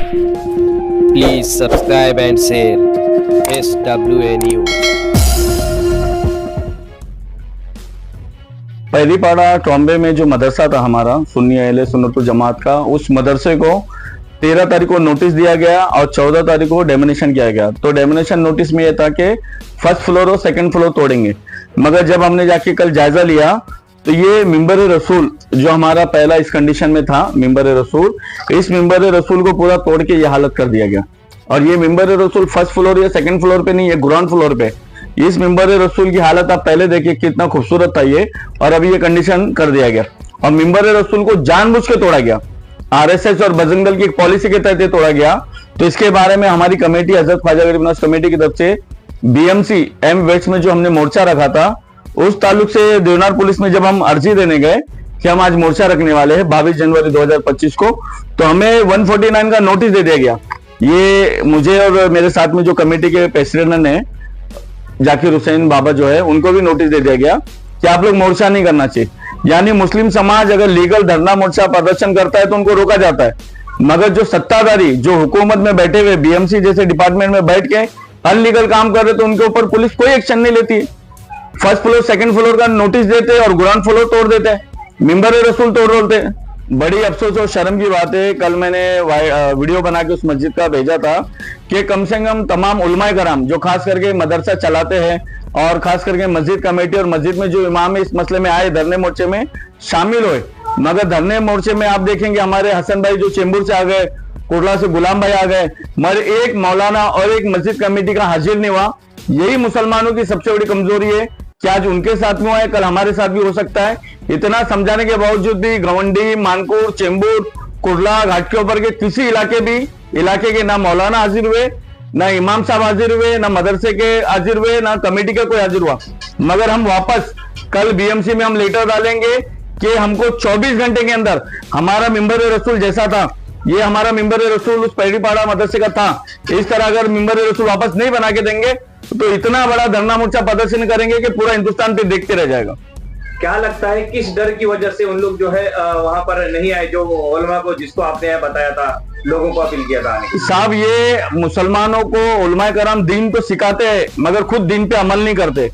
Please subscribe and share SWA News. पहली पाड़ा ट्रॉम्बे में जो मदरसा था हमारा सुन्नी अहले सुन्नतुल जमात का, उस मदरसे को 13 तारीख को नोटिस दिया गया और 14 तारीख को डेमोनेशन किया गया। तो डेमोनेशन नोटिस में यह था कि फर्स्ट फ्लोर और सेकंड फ्लोर तोड़ेंगे, मगर जब हमने जाके कल जायजा लिया तो ये मिंबर रसूल जो हमारा पहला इस कंडीशन में था, मिंबर रसूल, इस मिंबर रसूल को पूरा तोड़ के ये हालत कर दिया गया। और ये मिंबर रसूल फर्स्ट फ्लोर या सेकंड फ्लोर पे नहीं है, ग्राउंड फ्लोर पे। इस मिंबर रसूल की हालत आप पहले देखिए कितना खूबसूरत था ये, और अभी ये कंडीशन कर दिया गया। और मिंबर रसूल को जानबूझ के तोड़ा गया, आरएसएस और बजरंग दल की एक पॉलिसी के तहत तोड़ा गया। तो इसके बारे में हमारी कमेटी, हजरत ख्वाजा गरीब नवाज कमेटी की तरफ से बीएमसी एम वेस्ट में जो हमने मोर्चा रखा था, उस ताल्लुक से देवनार पुलिस में जब हम अर्जी देने गए कि हम आज मोर्चा रखने वाले हैं 22 जनवरी 2025 को, तो हमें 149 का नोटिस दे दिया गया। ये मुझे और मेरे साथ में जो कमेटी के प्रेसिडेंट है जाकिर हुसैन बाबा जो है, उनको भी नोटिस दे दिया गया कि आप लोग मोर्चा नहीं करना चाहिए। यानी मुस्लिम समाज अगर लीगल धरना मोर्चा प्रदर्शन करता है तो उनको रोका जाता है, मगर जो सत्ताधारी जो हुकूमत में बैठे हुए बीएमसी जैसे डिपार्टमेंट में बैठ के अनलीगल काम कर रहे तो उनके ऊपर पुलिस कोई एक्शन नहीं लेती है। फर्स्ट फ्लोर सेकंड फ्लोर का नोटिस देते और ग्राउंड फ्लोर तोड़ देते हैं, मिंबर रसूल तोड़ देते हैं। बड़ी अफसोस और शर्म की बात है, कल मैंने वीडियो बना के उस मस्जिद का भेजा था कि कम से कम तमाम उलमाए कराम जो खास करके मदरसा चलाते हैं और खास करके मस्जिद कमेटी और मस्जिद में जो इमाम है इस मसले में आए, धरने मोर्चे में शामिल हुए। मगर धरने मोर्चे में आप देखेंगे हमारे हसन भाई जो चेंबूर से आ गए, कोटला से गुलाम भाई आ गए, मगर एक मौलाना और एक मस्जिद कमेटी का हाजिर नहीं हुआ। यही मुसलमानों की सबसे बड़ी कमजोरी है कि आज उनके साथ में हुआ है, कल हमारे साथ भी हो सकता है। इतना समझाने के बावजूद भी गवंडी, मानकोर, चेंबूर, कुर्ला घाट के ऊपर के किसी इलाके के ना मौलाना हाजिर हुए, ना इमाम साहब हाजिर हुए, ना मदरसे के हाजिर हुए, ना कमेटी का कोई हाजिर हुआ। मगर हम वापस कल बीएमसी में हम लेटर डालेंगे कि हमको 24 घंटे के अंदर हमारा मिंबर रसूल जैसा था, ये हमारा मिंबर रसूल उस पहड़ीपाड़ा मदरसे का था, इस तरह अगर मिंबर रसूल वापस नहीं बना के देंगे तो इतना बड़ा धरना मोर्चा प्रदर्शन करेंगे कि पूरा हिंदुस्तान पे देखते रह जाएगा। क्या लगता है किस डर की वजह से उन लोग जो है वहां पर नहीं आए, जो उलमा को जिसको आपने बताया था, लोगों को अपील किया था आने की? साहब, ये मुसलमानों को उलमाए कराम दीन तो सिखाते हैं मगर खुद दीन पे अमल नहीं करते।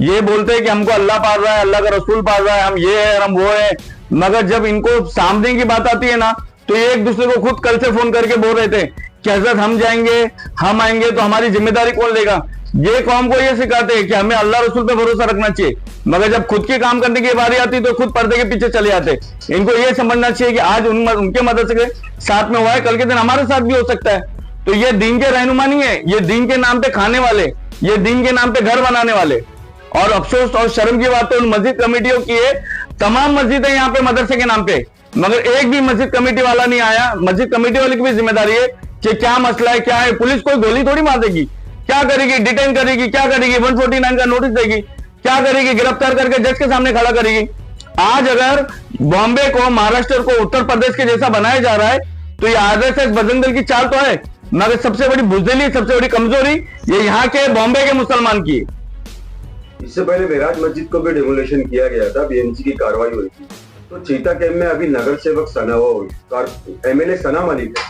ये बोलते हैं कि हमको अल्लाह पाल रहा है, अल्लाह का रसूल पाल रहा है, हम ये है हम वो है, मगर जब इनको सामने की बात आती है ना तो ये एक दूसरे को खुद कल से फोन करके बोल रहे थे कि हजरत हम जाएंगे, हम आएंगे तो हमारी जिम्मेदारी कौन लेगा। ये कौम को ये सिखाते हैं कि हमें अल्लाह रसूल पे भरोसा रखना चाहिए, मगर जब खुद के काम करने की बारी आती तो खुद पर्दे के पीछे चले जाते। इनको ये समझना चाहिए कि आज उनके मदरसे के साथ में हुआ है, कल के दिन हमारे साथ भी हो सकता है। तो ये दीन के रहनुमा नहीं है, ये दीन के नाम पे खाने वाले, ये दीन के नाम पे घर बनाने वाले। और अफसोस और शर्म की बात तो उन मस्जिद कमेटियों की है, तमाम मस्जिद है यहाँ पे मदरसे के नाम पे, मगर एक भी मस्जिद कमेटी वाला नहीं आया। मस्जिद कमेटी वाले की भी जिम्मेदारी है कि क्या मसला है, क्या है। पुलिस कोई गोली थोड़ी मार देगी, क्या करेगी, डिटेन करेगी, क्या करेगी, 149 का नोटिस देगी, क्या करेगी, गिरफ्तार करके जज के सामने खड़ा करेगी। आज अगर बॉम्बे को, महाराष्ट्र को उत्तर प्रदेश के जैसा बनाया जा रहा है तो ये आरएसएस बजरंग दल की चाल तो है, मगर सबसे बड़ी बुजदिली, सबसे बड़ी कमजोरी ये यहाँ के बॉम्बे के मुसलमान की। इससे पहले मेराज मस्जिद को भी डेमोलेशन किया गया था, बीएमसी की कार्रवाई हुई थी। तो चीता कैंप में अभी नगर सेवक एमएलए सना मलिक है,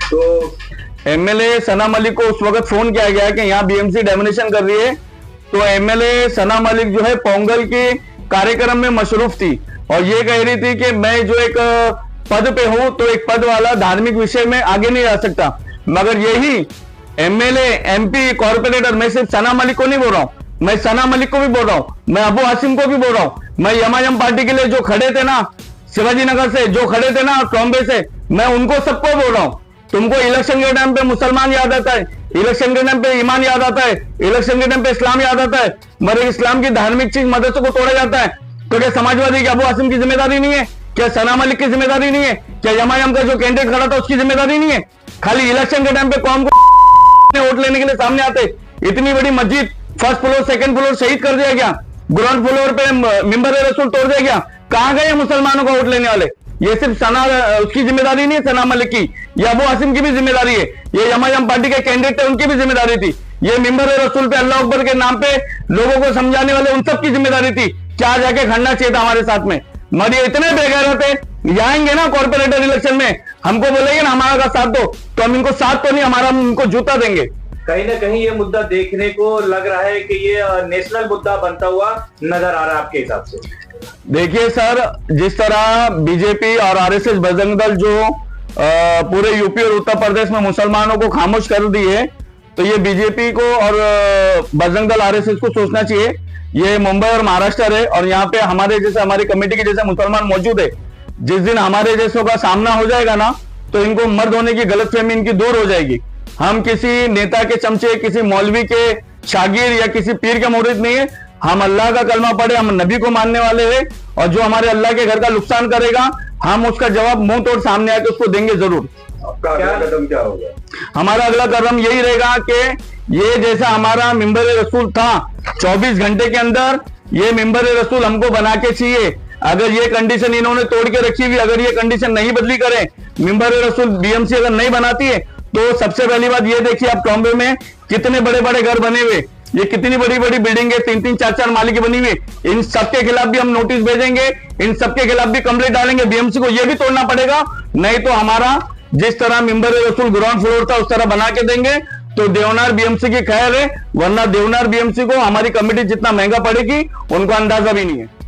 तो एमएलए सना मलिक को उस वक्त फोन किया गया कि यहाँ बीएमसी डेमोनेशन कर रही है, तो एमएलए सना मलिक जो है पोंगल के कार्यक्रम में मशरूफ थी और ये कह रही थी कि मैं जो एक पद पे हूं तो एक पद वाला धार्मिक विषय में आगे नहीं जा सकता। मगर यही एमएलए, एमपी, कॉर्पोरेटर, मैं सिर्फ सना मलिक को नहीं बोल रहा हूं, मैं सना मलिक को भी बोल रहा हूं, मैं अबू हासिम को भी बोल रहा हूं, मैं यमायम पार्टी के लिए जो खड़े थे ना शिवाजी नगर से, जो खड़े थे ना ट्रॉम्बे से, मैं उनको सबको बोल रहा हूं। तुमको इलेक्शन के टाइम पे मुसलमान याद आता है, इलेक्शन के टाइम पे ईमान याद आता है, इलेक्शन के टाइम पे इस्लाम याद आता है, मगर इस्लाम की धार्मिक चीज मदरसों को तोड़ा जाता है। तो क्या समाजवादी के अबू हासिम की जिम्मेदारी नहीं है? क्या सना मलिक की जिम्मेदारी नहीं है? क्या यमायम का जो कैंडिडेट खड़ा था उसकी जिम्मेदारी नहीं है? खाली इलेक्शन के टाइम पे कौम को वोट लेने के लिए सामने आते। इतनी बड़ी मस्जिद फर्स्ट फ्लोर सेकंड फ्लोर शहीद कर दिया गया, ग्राउंड फ्लोर पे मिंबर रसूल तोड़ दिया गया, कहां गए मुसलमानों को वोट लेने वाले? ये सिर्फ सना उसकी जिम्मेदारी नहीं है, सना मलिक की, ये अबू हासिम की भी जिम्मेदारी है, ये यमायम पार्टी के कैंडिडेट थे उनकी भी जिम्मेदारी थी, ये मिंबर रसूल पे अल्लाह अकबर के नाम पे लोगों को समझाने वाले उन सब की जिम्मेदारी थी। क्या जाके खड़ना चाहिए था हमारे साथ में, मगर ये इतने बेगैरत थे, आएंगे ना कॉर्पोरेटर इलेक्शन में हमको बोलेंगे ना हमारा साथ दो, तो हम इनको साथ तो नहीं, हमारा हम इनको जूता देंगे। कहीं ना कहीं ये मुद्दा देखने को लग रहा है कि ये नेशनल मुद्दा बनता हुआ नजर आ रहा है आपके हिसाब से। देखिए सर, जिस तरह बीजेपी और आरएसएस बजरंग दल जो पूरे यूपी और उत्तर प्रदेश में मुसलमानों को खामोश कर दिए, तो ये बीजेपी को और बजरंग दल आरएसएस को सोचना चाहिए। ये मुंबई और महाराष्ट्र है, और यहाँ पे हमारे जैसे हमारी कमेटी के जैसे मुसलमान मौजूद है। जिस दिन हमारे जैसों का सामना हो जाएगा ना, तो इनको मर्द होने की गलतफहमी इनकी दूर हो जाएगी। हम किसी नेता के चमचे, किसी मौलवी के शागिर या किसी पीर के मुरीद नहीं है। हम अल्लाह का कलमा पढ़े, हम नबी को मानने वाले हैं, और जो हमारे अल्लाह के घर का नुकसान करेगा, हम उसका जवाब मुंह तोड़ सामने आके उसको देंगे जरूर। आपका अगला कदम क्या होगा? हमारा अगला कदम यही रहेगा कि ये जैसा हमारा मिंबर रसूल था, 24 घंटे के अंदर ये मिंबर रसूल हमको बना के चाहिए। अगर ये कंडीशन इन्होंने तोड़ के रखी हुई, अगर ये कंडीशन नहीं बदली करें, मिंबर रसूल बीएमसी अगर नहीं बनाती है, तो सबसे पहली बात ये देखिए, आप टॉम्बे में कितने बड़े बड़े घर बने हुए, ये कितनी बड़ी बड़ी बिल्डिंग है, 3-3, 4-4 माले की बनी हुई। इन सबके खिलाफ भी हम नोटिस भेजेंगे, इन सबके खिलाफ भी कंप्लेंट डालेंगे। बीएमसी को ये भी तोड़ना पड़ेगा, नहीं तो हमारा जिस तरह मिंबर रसूल ग्राउंड फ्लोर था उस तरह बना के देंगे। तो देवनार बीएमसी की खैर है, वरना देवनार बीएमसी को हमारी कमेटी जितना महंगा पड़ेगी उनको अंदाजा भी नहीं है।